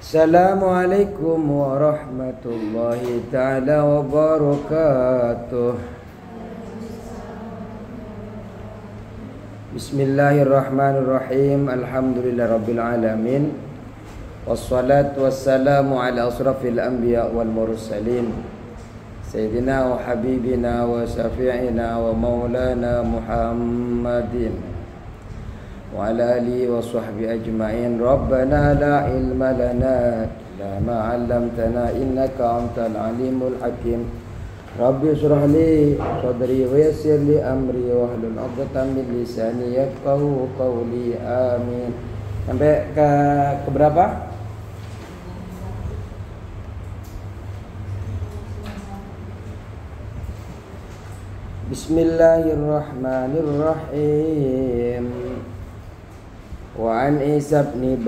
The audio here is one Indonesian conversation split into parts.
Assalamualaikum warahmatullahi ta'ala wabarakatuh. Bismillahirrahmanirrahim. Alhamdulillah rabbil alamin. Wassalatu wassalamu ala asrafil anbiya wal mursalin Sayyidina wa habibina wa syafi'ina wa maulana Muhammadin wa ala alihi wa sahbihi ajma'in. Rabbana la ilma lana illa ma 'allamtana innaka antal alimul hakim. Rabbi shrah li sadri wa yassir li amri wa hlul 'uqdatam min lisani yafqahu qawli. Amin. Sampai ke berapa? Bismillahirrahmanirrahim. Wa an Isa bin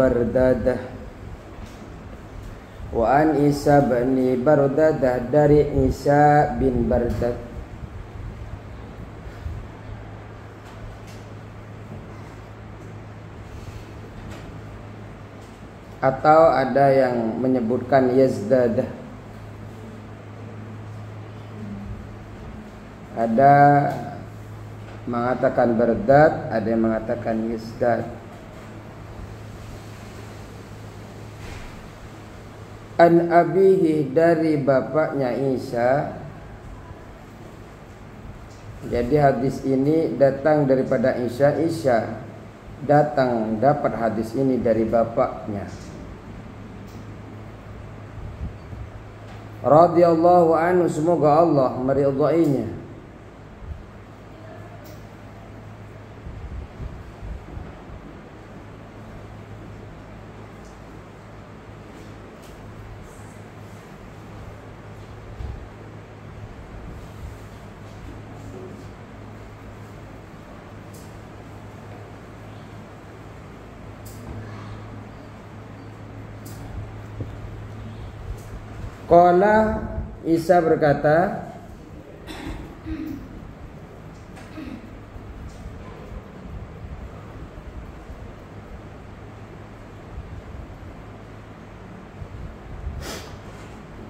Bardadah dari Isa bin Bardad. Atau ada yang menyebutkan Yazdadah. Ada mengatakan Bardad, ada yang mengatakan Yazdad. An abihi, dari bapaknya Isa. Jadi hadis ini datang daripada Isa. Isa datang dapat hadis ini dari bapaknya. Radhiyallahu anhu, semoga Allah meridainya. Qala, Isa berkata,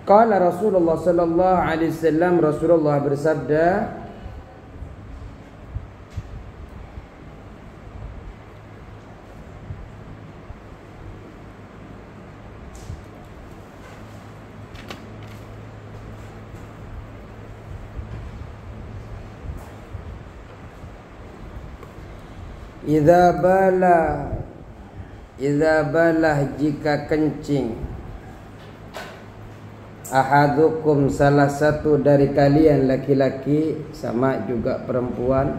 qala Rasulullah sallallahu alaihi wasallam, Rasulullah bersabda, Idza balah jika kencing, ahadukum, salah satu dari kalian, laki-laki sama juga perempuan,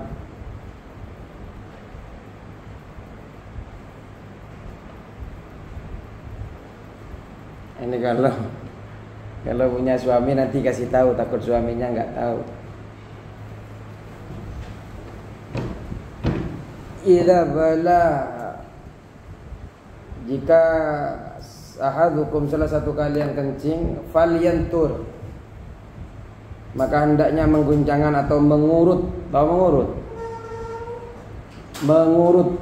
ini kalau punya suami nanti kasih tahu, takut suaminya nggak tahu. Idza bala, jika ahadukum, salah satu kalian kencing, falyantur, maka hendaknya mengguncangkan atau mengurut. Tahu mengurut? Mengurut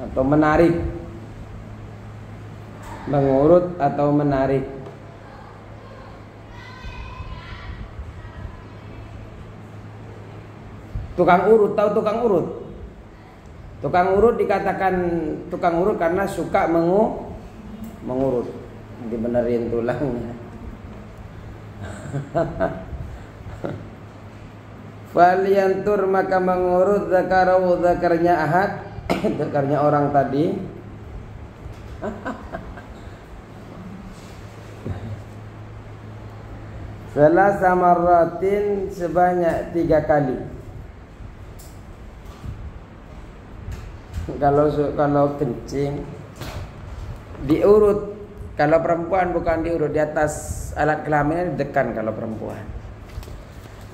atau menarik. Mengurut atau menarik. Tukang urut, tahu tukang urut? Tukang urut dikatakan tukang urut karena suka mengurut. Dibenerin tulangnya. Falyantur, maka mengurut, zakarahu, zakarnya ahad, zakarnya orang tadi. Salasa marratin, sebanyak 3 kali. Kalau kencing diurut, kalau perempuan bukan diurut, di atas alat kelaminnya ditekan kalau perempuan.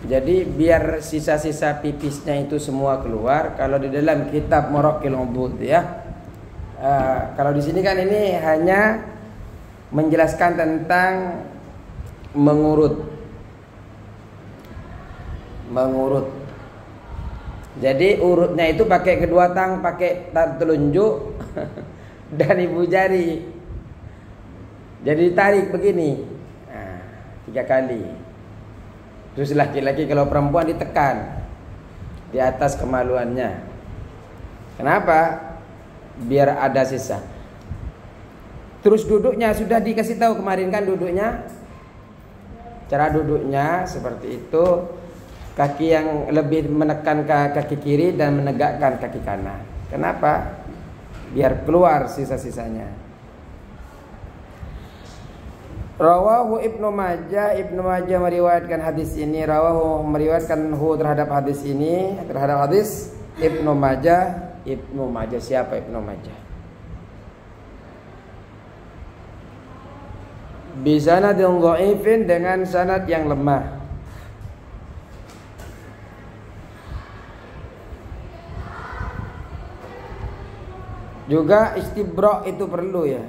Jadi biar sisa-sisa pipisnya itu semua keluar. Kalau di dalam kitab Muraqil Ubud ya. Kalau di sini kan ini hanya menjelaskan tentang mengurut. Jadi urutnya itu pakai kedua tangan, pakai telunjuk dan ibu jari. Jadi ditarik begini. Nah, 3 kali. Terus laki-laki kalau perempuan ditekan di atas kemaluannya. Kenapa? Biar ada sisa. Terus duduknya sudah dikasih tahu kemarin kan duduknya. Cara duduknya seperti itu. Kaki yang lebih menekan ke kaki kiri dan menegakkan kaki kanan. Kenapa? Biar keluar sisa-sisanya. Rawahu Ibnu Majah meriwayatkan hadis ini. Meriwayatkan terhadap hadis ini, terhadap hadis Ibnu Majah. Ibnu Majah siapa Ibnu Majah? Bisanadin dhaifin, dengan sanad yang lemah. Juga istibra itu perlu ya.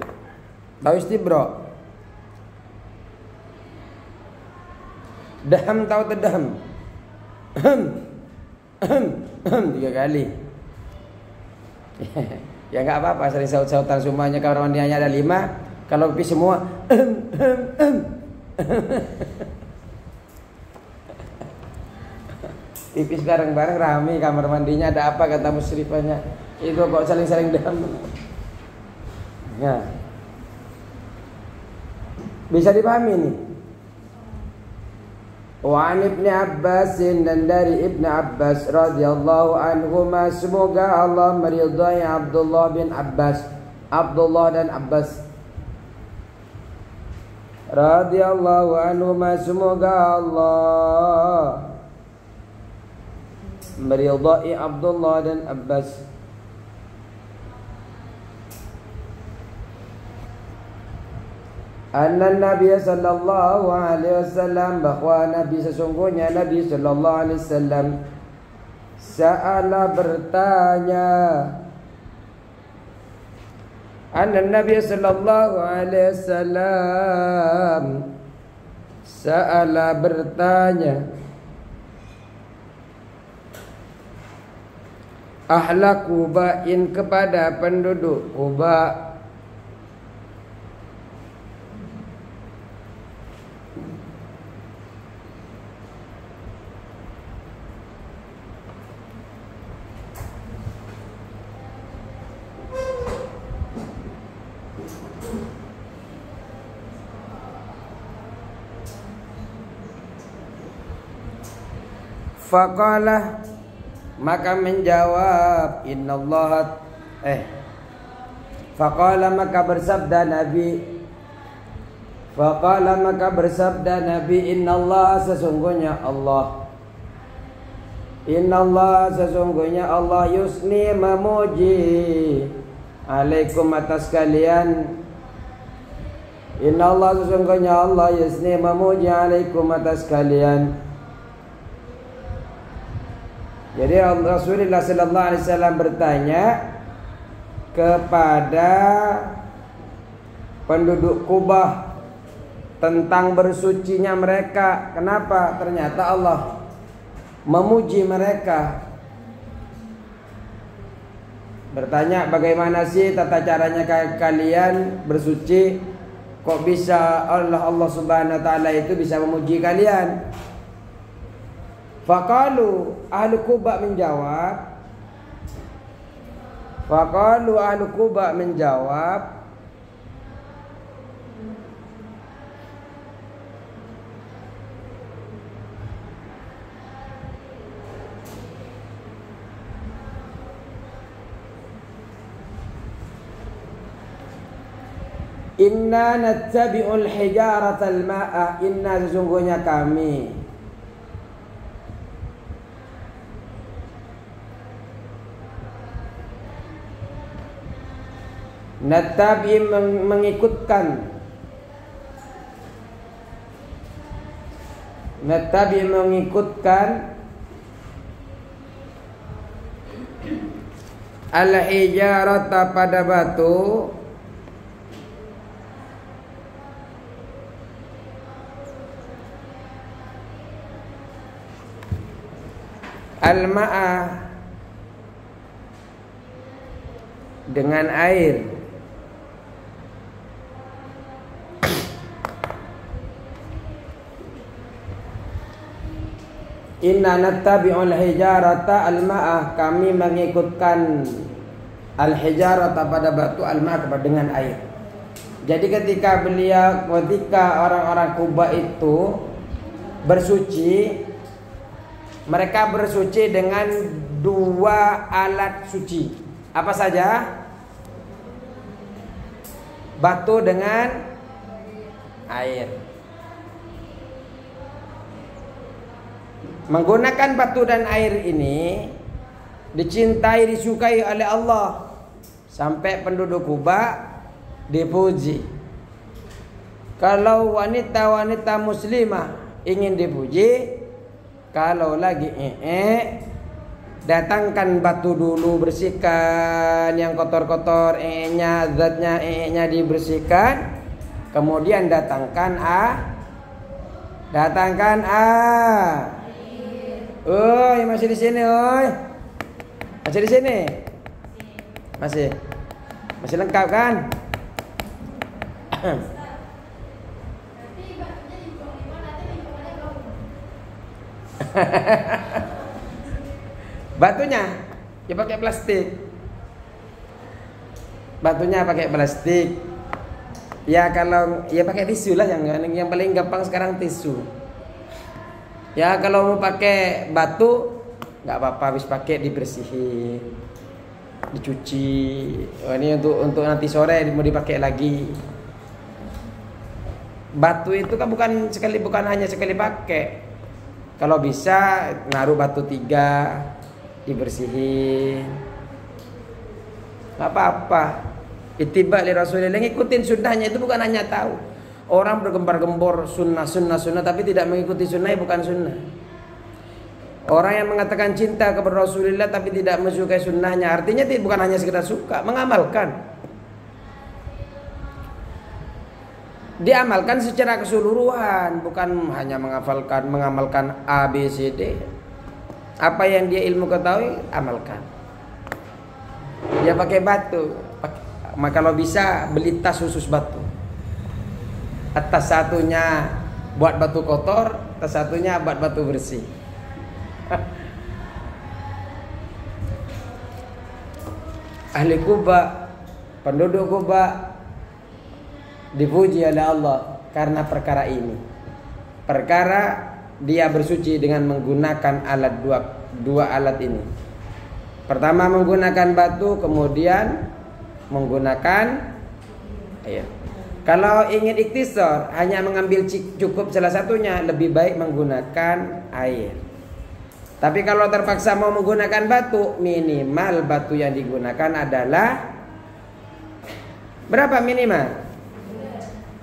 Tahu istibra? Daham, tahu terdaham? 3 kali. Ya enggak apa-apa, sering saut-sautan semuanya. Kamar mandi hanya ada 5. Kalau pipis semua pipis bareng-bareng rame kamar mandinya. Ada apa kata musyrifahnya? Itu kok saling-saling daham. Ya. Bisa dipahami nih. Wa an Ibnu Abbas, dan dari Ibnu Abbas radhiyallahu anhuma, semoga Allah meridai Abdullah bin Abbas. Abdullah dan Abbas radhiyallahu anhuma, semoga Allah meridai Abdullah dan Abbas. Anna Nabi sallallahu alaihi wasallam, bahwa Nabi sesungguhnya Nabi sallallahu alaihi wasallam sa'ala bertanya. Anna Nabi sallallahu alaihi wasallam sa'ala bertanya ahla Quba'in, kepada penduduk Quba. Faqala, maka menjawab innallaha faqala, maka bersabda Nabi. Faqala, maka bersabda Nabi, innallaha, sesungguhnya Allah. Innallaha, sesungguhnya Allah, yusni, memuji, alaikum, atas kalian. Innallaha, sesungguhnya Allah, yusni, memuji, alaikum, atas kalian. Jadi Rasulullah sallallahu alaihi wasallam bertanya kepada penduduk Kubah tentang bersucinya mereka. Kenapa? Ternyata Allah memuji mereka. Bertanya, bagaimana sih tata caranya kalian bersuci? Kok bisa Allah Subhanahu wa taala itu bisa memuji kalian? Faqalu, ahlu Quba menjawab. Faqalu, ahlu Quba menjawab, inna nattabi'ul hijaratal ma'a, inna, sesungguhnya kami, nattabi, mengikutkan, nattabi, mengikutkan, al-hijarata, pada batu, al-ma'a, dengan air. Inna nattabi'ul hijarata al-ma'ah, kami mengikutkan al-hijarata pada batu, al-ma'ah dengan air. Jadi ketika orang-orang Kuba itu bersuci, mereka bersuci dengan 2 alat suci. Apa saja? Batu dengan air. Menggunakan batu dan air ini dicintai, disukai oleh Allah, sampai penduduk Kuba dipuji. Kalau wanita-wanita muslimah ingin dipuji, kalau lagi datangkan batu dulu, bersihkan yang kotor-kotor, zatnya dibersihkan, kemudian datangkan oi, masih di sini, oi. Masih di sini? Masih lengkap kan? Batunya ya pakai plastik. Ya kalau ya pakai tisu lah, yang paling gampang sekarang tisu. Ya kalau mau pakai batu nggak apa-apa, habis pakai dibersihin, dicuci. Oh, ini untuk nanti sore mau dipakai lagi. Batu itu kan bukan hanya sekali pakai. Kalau bisa naruh batu 3, dibersihin. Nggak apa-apa. Ittiba li Rasulillah, ngikutin sunnahnya itu bukan hanya tahu. Orang bergembar-gembor sunnah, tapi tidak mengikuti sunnah, bukan sunnah. Orang yang mengatakan cinta kepada Rasulullah tapi tidak menyukai sunnahnya, artinya bukan hanya sekedar suka, mengamalkan. Diamalkan secara keseluruhan, bukan hanya mengamalkan A, B, C, D. Apa yang dia ilmu ketahui, amalkan. Dia pakai batu, maka kalau bisa beli tas khusus batu. Atas satunya buat batu kotor, atas satunya buat batu bersih. Ahli Kuba, penduduk Kuba dipuji oleh Allah karena perkara ini. Perkara dia bersuci dengan menggunakan dua alat ini. Pertama menggunakan batu, kemudian menggunakan air. Kalau ingin ikhtisar, hanya mengambil cukup salah satunya, lebih baik menggunakan air. Tapi kalau terpaksa mau menggunakan batu, minimal batu yang digunakan adalah berapa minimal?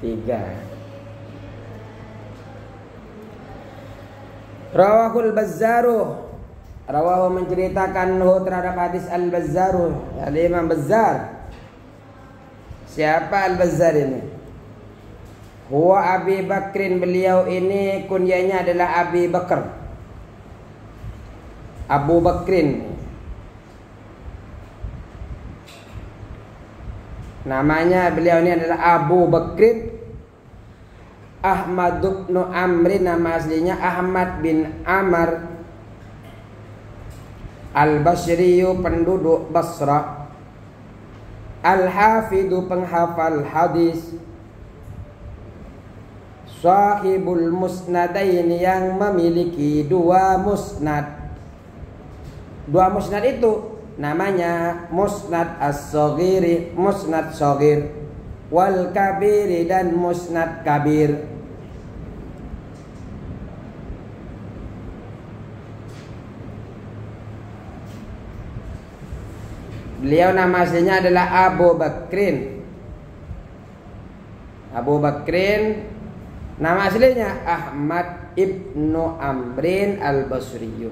3. Rawahul Bazzaruh, rawahu menceritakan terhadap hadis Al-Bazzaruh, Al-Imam Bazzar. Siapa Al-Bazzar ini? Huwa Abi Bakrin, beliau ini kunyanya adalah Abi Bakar, Abu Bakrin. Namanya beliau ini adalah Abu Bakrin Ahmad bin Amr, nama aslinya Ahmad bin Amr Al-Basriyu, penduduk Basra. Al-Hafidu, penghafal hadis. Sahibul musnadain, yang memiliki 2 musnad. 2 musnad itu namanya Musnad As-Saghir, Musnad Saghir, wal Kabir, dan Musnad Kabir. Beliau nama aslinya adalah Abu Bakrin. Abu Bakrin, nama aslinya Ahmad ibnu Amrin Al-Basriyu.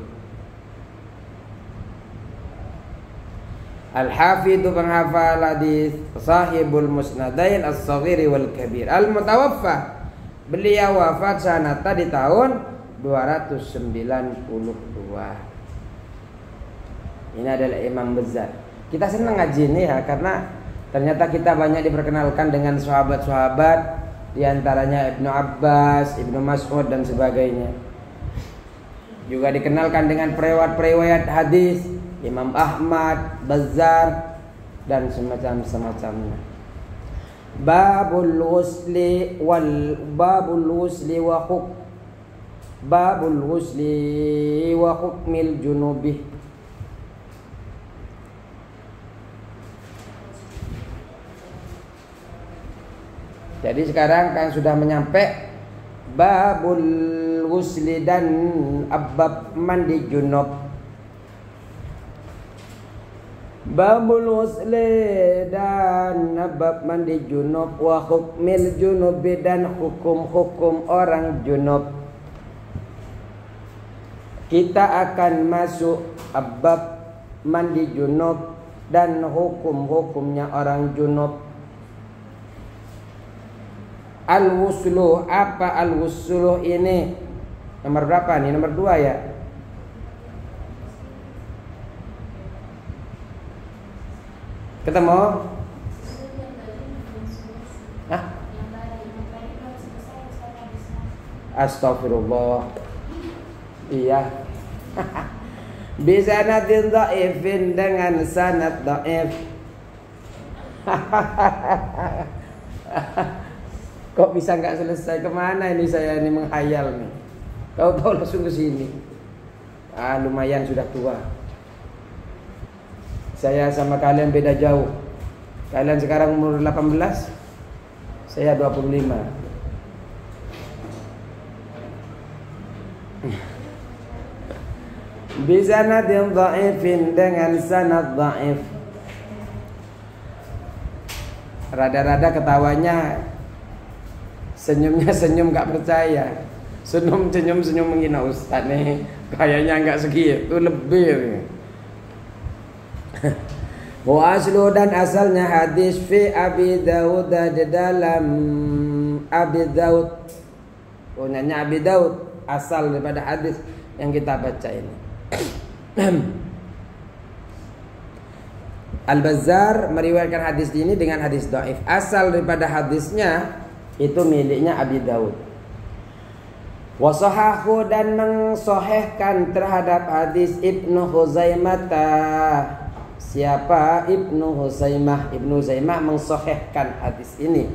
Al-Hafidhu, penghafal hadis. Sahibul musnadain As-Saghir wal Kabir. Al-Mutawaffa, beliau wafat sanata di tahun 292. Ini adalah Imam Bazzar. Kita senang ngaji ini ya, karena ternyata kita banyak diperkenalkan dengan sahabat-sahabat, diantaranya Ibnu Abbas, Ibnu Mas'ud dan sebagainya. Juga dikenalkan dengan periwayat hadis Imam Ahmad, Bazzar dan semacamnya. Babul ghusli wa hukmil junubi. Jadi sekarang kan sudah menyampe babul ghusli dan bab mandi junub. Babul ghusli dan bab mandi junub wa hukmil junubi dan hukum-hukum orang junub. Kita akan masuk bab mandi junub dan hukum-hukumnya orang junub. Al-wusluh, apa al-wusluh ini? Nomor berapa nih? Nomor 2 ya? Ketemu? Hah? Astagfirullah. Iya. Bisanadin dha'ifin dengan sanad dha'if. Kok bisa nggak selesai? Kemana ini saya ini menghayal nih? Tahu-tahu langsung ke sini. Lumayan sudah tua. Saya sama kalian beda jauh. Kalian sekarang umur 18, saya 25. Bisanadin dha'ifin dengan sanad dha'if. Rada-rada ketawanya, senyumnya senyum gak percaya, senyum menghina ustaz nih, kayaknya gak segitu, lebih. Wa aslu dan asalnya hadis fi Abi Daud, di dalam Abi Daud, punyanya Abi Daud, asal daripada hadis yang kita baca ini. Al-Bazzar meriwayatkan hadis ini dengan hadis dhaif. Asal daripada hadisnya itu miliknya Abi Daud. Wasahahu dan mensahihkan terhadap hadis Ibnu Huzaimah. Siapa? Ibnu Huzaimah. Ibnu Huzaimah mensahihkan hadis ini.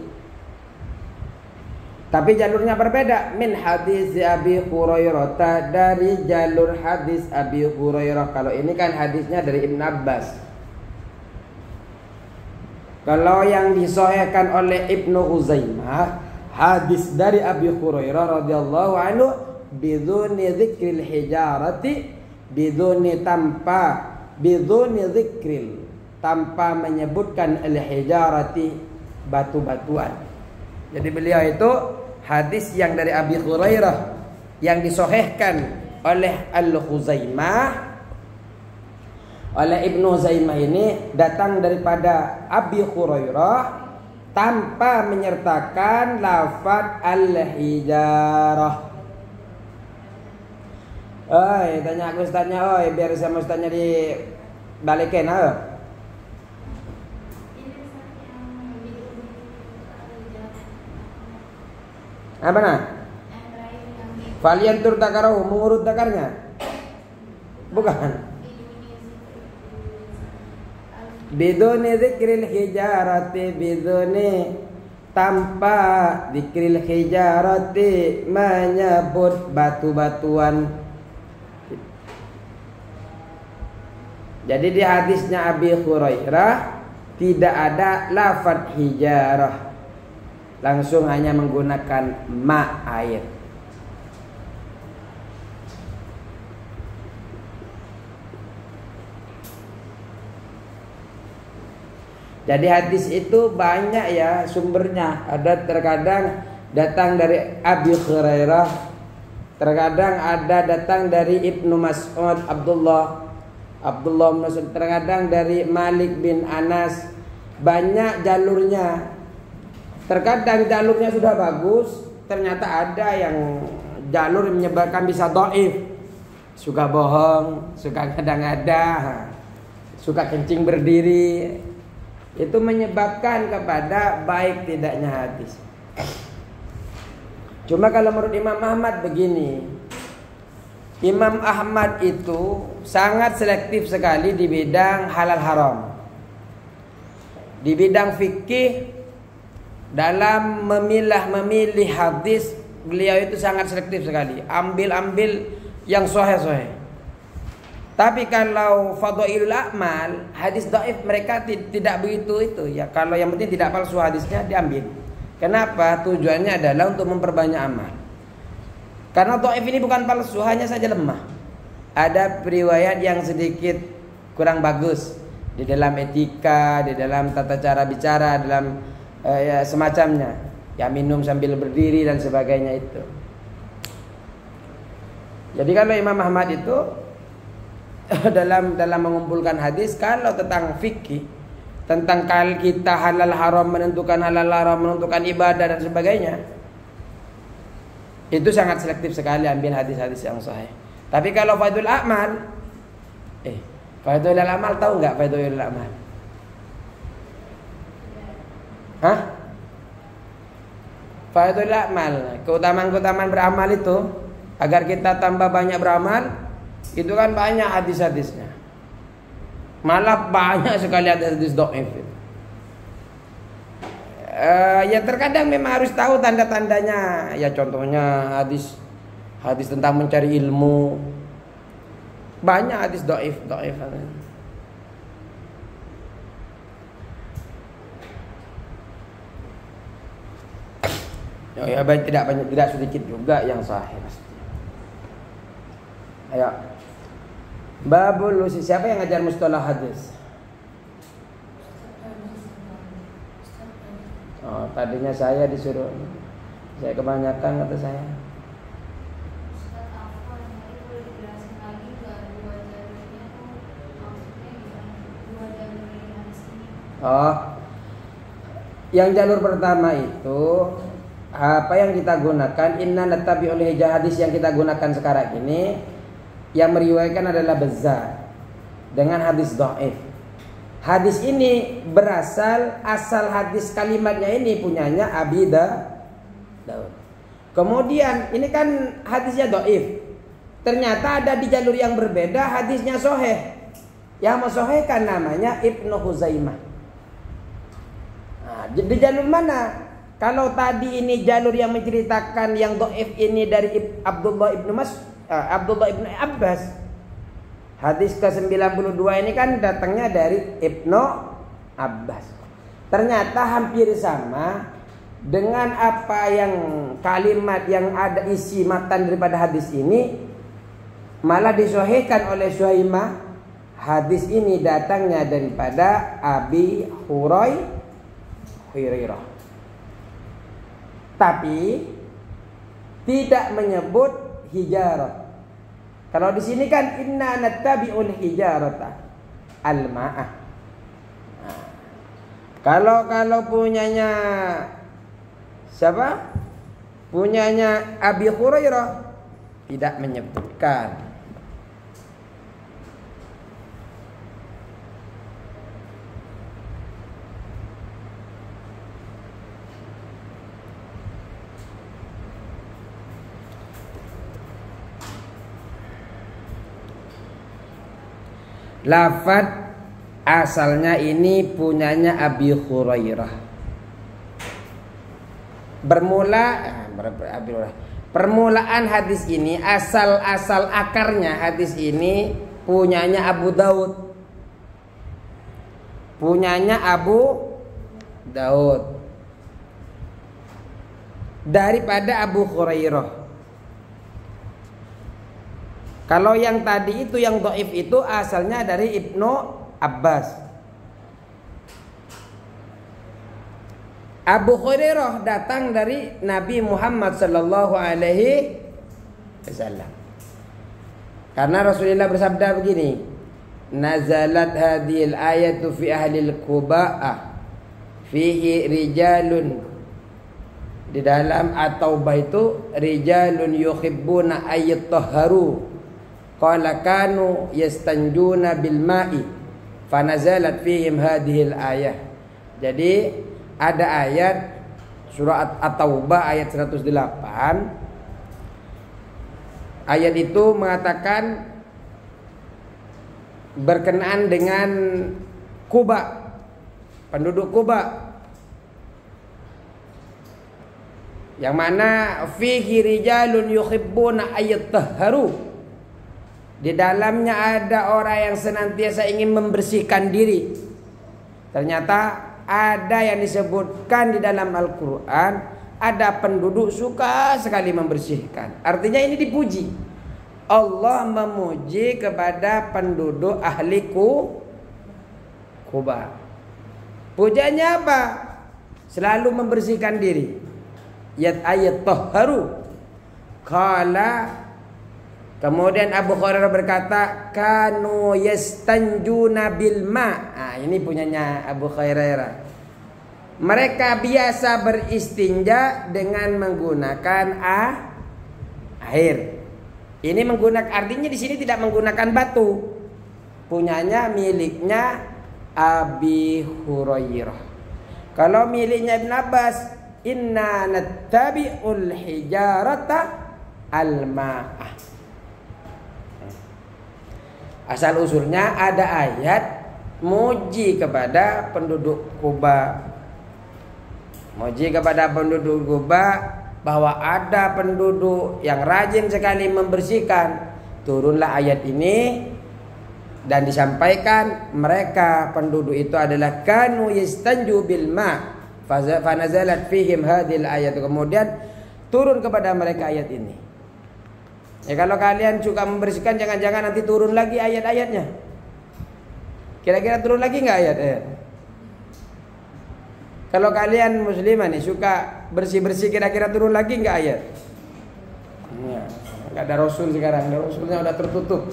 Tapi jalurnya berbeda. Min hadis Abi Hurairah, dari jalur hadis Abi Hurairah. Kalau ini kan hadisnya dari Ibnu Abbas. Kalau yang disahihkan oleh Ibnu Huzaimah, hadis dari Abi Hurairah radhiyallahu anhu, biduni dzikril hijarati, biduni dzikril, tanpa menyebutkan al-hijarati, batu-batuan. Jadi beliau itu hadis yang dari Abi Hurairah yang disahihkan oleh Al-Huzaimah, oleh Ibnu Huzaimah ini datang daripada Abi Hurairah tanpa menyertakan lafaz al-hijarah. Oi, tanya aku ustaznya, oi, biar sama ustaznya dibalikin, Apa nah? Faliantur takarahu, mengurut takarnya? Bukan. Biduni dzikril hijarati, biduni tanpa dzikril hijarati, menyebut batu-batuan. Jadi di hadisnya Abi Hurairah tidak ada lafaz hijarah, langsung hanya menggunakan ma, air. Jadi hadis itu banyak ya sumbernya. Ada terkadang datang dari Abi Hurairah, terkadang ada datang dari Ibnu Mas'ud, Abdullah bin Mas'ud, terkadang dari Malik bin Anas. Banyak jalurnya. Terkadang jalurnya sudah bagus, ternyata ada yang jalur menyebabkan bisa dhaif. Suka bohong, suka ngada-ngada, suka kencing berdiri, itu menyebabkan kepada baik tidaknya hadis. Cuma kalau menurut Imam Ahmad begini, Imam Ahmad itu sangat selektif sekali di bidang halal haram. Di bidang fikih, dalam memilih hadis, beliau itu sangat selektif sekali. Ambil yang sahih. Tapi kalau fadhailul a'mal, hadis dhaif mereka tidak begitu itu ya. Kalau yang penting tidak palsu hadisnya diambil. Kenapa? Tujuannya adalah untuk memperbanyak amal. Karena dhaif ini bukan palsu, hanya saja lemah. Ada riwayat yang sedikit kurang bagus di dalam etika, di dalam tata cara bicara, dalam ya, semacamnya. Ya minum sambil berdiri dan sebagainya itu. Jadi kalau Imam Ahmad itu dalam mengumpulkan hadis, kalau tentang fikih, tentang kita halal haram, menentukan halal haram, menentukan ibadah dan sebagainya, itu sangat selektif sekali ambil hadis-hadis yang sahih. Tapi kalau Faidul A'mal, Faidul A'mal tahu nggak Faidul A'mal? Hah? Faidul A'mal, keutamaan beramal itu agar kita tambah banyak beramal, itu kan banyak hadis-hadisnya. Malah banyak sekali hadis dhaif. Ya terkadang memang harus tahu tanda-tandanya. Ya contohnya hadis tentang mencari ilmu. Banyak hadis dhaif. Ya tidak sedikit juga yang sahih. Ayo. Babul lusi, siapa yang ngajar mustalah hadis? Oh, tadinya saya disuruh. Saya kebanyakan kata saya. Oh. Yang jalur pertama itu apa yang kita gunakan, inna nattabi'ul hadis yang kita gunakan sekarang ini, yang meriwayatkan adalah Bazzar dengan hadis dhaif. Hadis ini asal hadis kalimatnya ini punyanya Abi Daud. Kemudian ini kan hadisnya dhaif. Ternyata ada di jalur yang berbeda hadisnya sahih. Yang mensahihkan namanya Ibnu Huzaimah. Nah, di jalur mana? Kalau tadi ini jalur yang menceritakan yang dhaif ini dari Abdullah ibnu Abbas. Hadis ke-92 ini kan datangnya dari Ibnu Abbas. Ternyata hampir sama dengan apa yang kalimat yang ada isi matan daripada hadis ini, malah disahihkan oleh Suhaimah. Hadis ini datangnya daripada Abi Hurairah. Tapi tidak menyebut hijarah. Kalau di sini kan inna nattabi'ul hijarata al-ma'ah. Nah, kalau punyanya siapa? Punyanya Abi Hurairah tidak menyebutkan. Lafaz asalnya ini punyanya Abi Hurairah. Permulaan hadis ini, asal akarnya hadis ini punyanya Abu Daud. Daripada Abu Hurairah. Kalau yang tadi itu yang dhaif itu asalnya dari Ibnu Abbas. Abu Hurairah datang dari Nabi Muhammad sallallahu alaihi wasallam. Karena Rasulullah bersabda begini, nazalat hadhil ayatu fi ahlil Quba'ah fihi rijalun, di dalam at-taubah itu rijalun yuhibbuna ayyatahharu qala kanu yastanjuna bil ma'i Fanazalat fihim hadhil ayah. Jadi ada ayat surah At-Taubah ayat 108. Ayat itu mengatakan berkenaan dengan Kuba, penduduk Kuba, yang mana fihi rijalun yuhibbuna ayyatahharu. Di dalamnya ada orang yang senantiasa ingin membersihkan diri. Ternyata ada yang disebutkan di dalam Al-Quran, ada penduduk suka sekali membersihkan. Artinya ini dipuji. Allah memuji kepada penduduk ahli Kuba. Pujiannya apa? Selalu membersihkan diri. Ayat tahharu. Kemudian Abu Hurairah berkata, kanu yastanjuna bil ma. Ini punyanya Abu Hurairah. Mereka biasa beristinja dengan menggunakan air. Ini menggunakan, artinya di sini tidak menggunakan batu. Punyanya, miliknya Abi Hurairah. Kalau miliknya Ibn Abbas, inna nattabi'ul hijarata al-ma'ah. Asal usulnya ada ayat muji kepada penduduk Kuba. Muji kepada penduduk Kuba bahwa ada penduduk yang rajin sekali membersihkan. Turunlah ayat ini dan disampaikan mereka penduduk itu adalah kanu yastanju bil ma. Fanazalat fihim hadhil ayat. Kemudian turun kepada mereka ayat ini. Ya, kalau kalian suka membersihkan, jangan-jangan nanti turun lagi ayat-ayatnya. Kira-kira turun lagi nggak ayat-ayat? Kalau kalian muslimah nih suka bersih-bersih, kira-kira turun lagi nggak ayat? Ya, nggak ada Rasul sekarang, Rasulnya udah tertutup.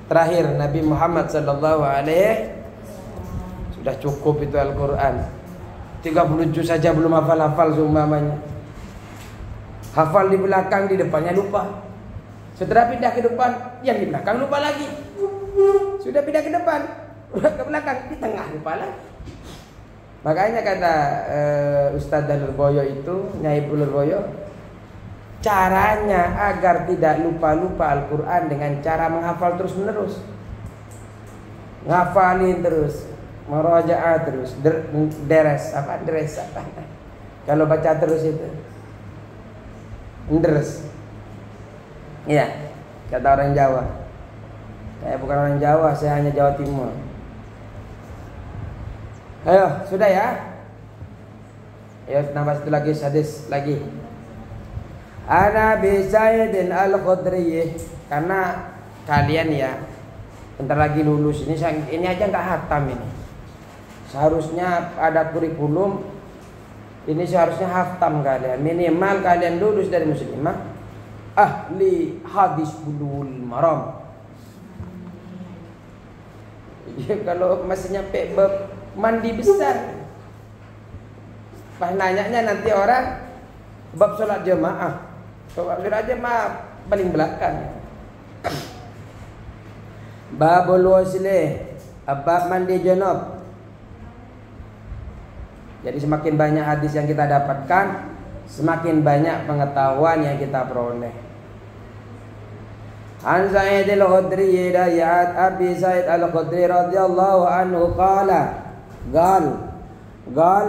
Terakhir Nabi Muhammad sallallahu alaihi sudah cukup itu Al-Quran. 30 juz saja belum hafal-hafal seumpamanya. Hafal di belakang, di depannya lupa. Setelah pindah ke depan, yang di belakang lupa lagi. Sudah pindah ke depan, ke belakang, di tengah lupa lagi. Makanya kata Ustadz Dalul Boyo itu, Nyai Dalul Boyo, caranya agar tidak lupa-lupa Al-Quran dengan cara menghafal terus menerus. Ngafalin terus, merajaah terus, deres apa? Kalau baca terus itu, deres. Iya, kata orang Jawa. Saya bukan orang Jawa, saya hanya Jawa Timur. Ayo, sudah ya. Ayo tambah satu lagi hadis lagi. Ana Abi Sa'id Al-Khudri. Karena kalian ya bentar lagi lulus, ini aja nggak hatam ini. Seharusnya ada kurikulum. Ini seharusnya hatam kalian. Minimal kalian lulus dari muslimah ahli hadis Bulughul Maram. Ya, kalau masih nyampe bab mandi besar, pas nanyanya nanti orang bab sholat jamaah. Sholat jamaah paling belakang. Babul wasli, bab mandi junub. Jadi semakin banyak hadis yang kita dapatkan, semakin banyak pengetahuan yang kita peroleh. An Sa'id Al-Khudri dari Abi Sa'id Al-Khudri radhiyallahu anhu qala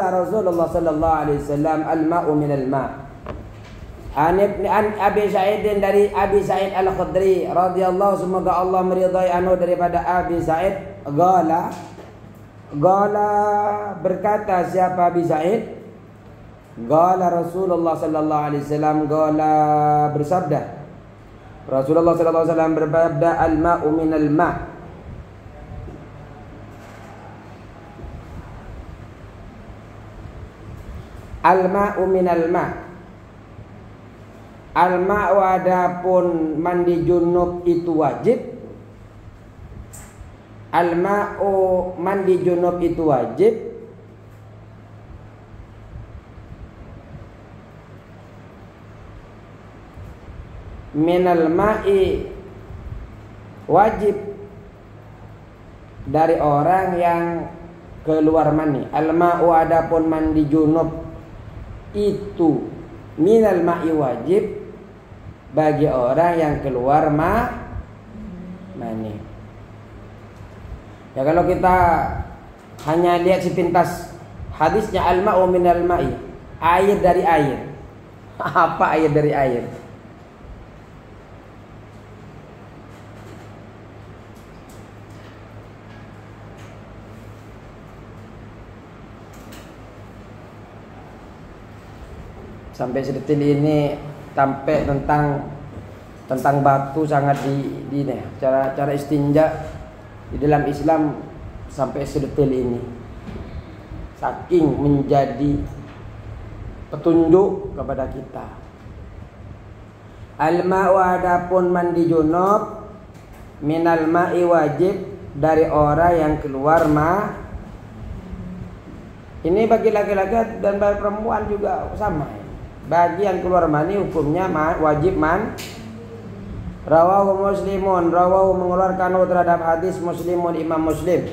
Rasulullah sallallahu alaihi wasallam al-ma'u min al-ma'. An Abi Sa'id dari Abi Sa'id Al-Khudri radhiyallahu, semoga Allah meridai anhu daripada Abi Sa'id, qala berkata siapa Abi Sa'id? Qala Rasulullah sallallahu alaihi wasallam, qala bersabda Rasulullah sallallahu alaihi wasallam bersabda, al-ma'u minal ma'. Al-ma'u minal ma'. Al-ma'u adapun mandi junub itu wajib. Al-ma'u mandi junub itu wajib. Minal ma'i wajib dari orang yang keluar mani. Al-ma'u adapun mandi junub itu minal ma'i wajib bagi orang yang keluar mani. Ya kalau kita hanya lihat sepintas hadisnya al-ma'u minal ma'i, air dari air. Apa air dari air? Sampai sedetil ini sampai tentang batu sangat di cara istinja di dalam Islam sampai sedetil ini. Saking menjadi petunjuk kepada kita. Al-ma'u adapun mandi junub minal ma'i wajib dari orang yang keluar Ini bagi laki-laki dan bagi perempuan juga sama. Bagi yang keluar mani hukumnya wajib Rawahu Muslimun, rawahu mengeluarkan terhadap hadis Muslimun Imam Muslim.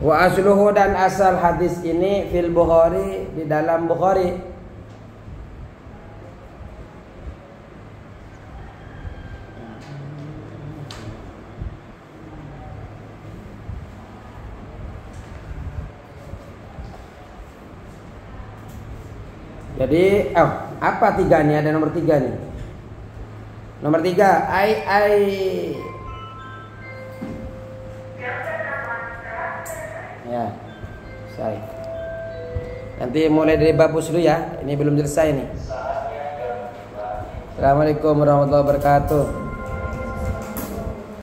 Wa asluhu dan asal hadis ini fil Bukhari di dalam Bukhari. Jadi apa tiga nih? Ada nomor 3 nih. Nomor 3 ya, saya. Nanti mulai dari bab dulu ya. Ini belum selesai nih. Assalamualaikum warahmatullahi wabarakatuh.